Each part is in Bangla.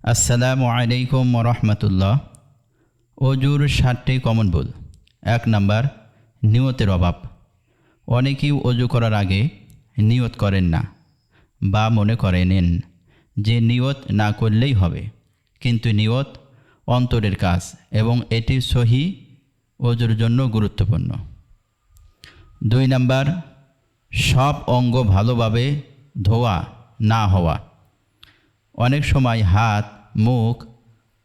আসসালামু আলাইকুম রহমতুল্লাহ। অজুর 7টি কমন ভুল। 1 নাম্বার, নিয়তের অভাব। অনেকেই অজু করার আগে নিয়ত করেন না বা মনে করে নেন যে নিয়ত না করলেই হবে, কিন্তু নিয়ত অন্তরের কাজ এবং এটি সহি অজুর জন্য গুরুত্বপূর্ণ। 2 নাম্বার, সব অঙ্গ ভালোভাবে ধোয়া না হওয়া। অনেক সময় হাত, মুখ,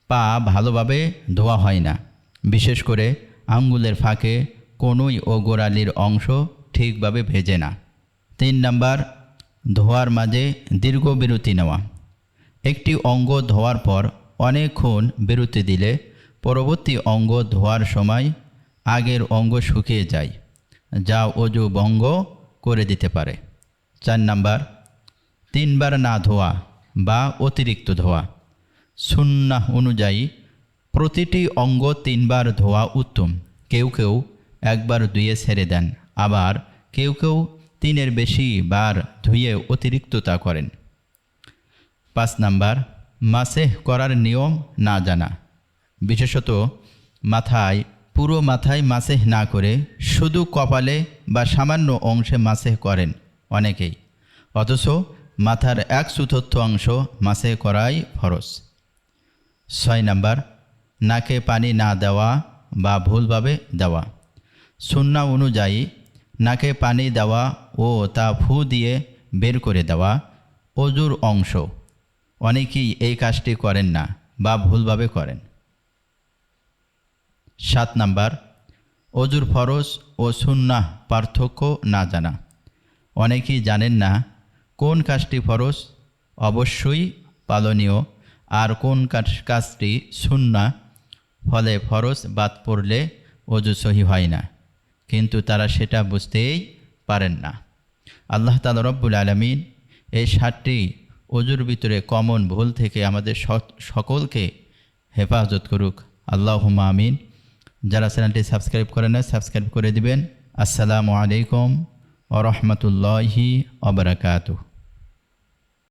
পা ভালোভাবে ধোয়া হয় না, বিশেষ করে আঙ্গুলের ফাঁকে কনুই ও গোড়ালির অংশ ঠিকভাবে ভেজে না। 3 নাম্বার, ধোয়ার মাঝে দীর্ঘ বিরতি নেওয়া। একটি অঙ্গ ধোয়ার পর অনেকক্ষণ বিরতি দিলে পরবর্তী অঙ্গ ধোয়ার সময় আগের অঙ্গ শুকিয়ে যায়, যা অজু ভঙ্গ করে দিতে পারে। 4 নাম্বার, 3 বার না ধোয়া বা অতিরিক্ত ধোয়া। সুন্নাহ অনুযায়ী প্রতিটি অঙ্গ 3 বার ধোয়া উত্তম। কেউ কেউ 1 বার ধুয়ে ছেড়ে দেন, আবার কেউ কেউ 3-এর বেশি বার ধুয়ে অতিরিক্ততা করেন। 5 নাম্বার, মাসেহ করার নিয়ম না জানা। বিশেষত পুরো মাথায় মাসেহ না করে শুধু কপালে বা সামান্য অংশে মাসেহ করেন অনেকেই, অথচ মাথার 1/4 অংশ মাসেহ করাই ফরজ। 6 নাম্বার, নাকে পানি না দেওয়া বা ভুলভাবে দেওয়া। সুন্নাহ অনুযায়ী নাকে পানি দেওয়া ও তা ফু দিয়ে বের করে দেওয়া অজুর অংশ। অনেকেই এই কাজটি করেন না বা ভুলভাবে করেন। 7 নাম্বার, অজুর ফরজ ও সুন্নাহ পার্থক্য না জানা। অনেকেই জানেন না কোন কাজটি ফরজ অবশ্যই পালনীয় আর কোন কাজটি সুন্নাহ, ফলে ফরজ বাদ পড়লে অজু সহি হয় না, কিন্তু তারা সেটা বুঝতেই পারেন না। আল্লাহ তাআলা রব্বুল আলামিন এই 7টি অজুর ভিতরে কমন ভুল থেকে আমাদের সকলকে হেফাজত করুক। আল্লাহুম্মা আমিন। যারা চ্যানেলটি সাবস্ক্রাইব করেন না, সাবস্ক্রাইব করে দিবেন। আসসালামু আলাইকুম ওয়া রাহমাতুল্লাহি ওয়া বারাকাতুহু।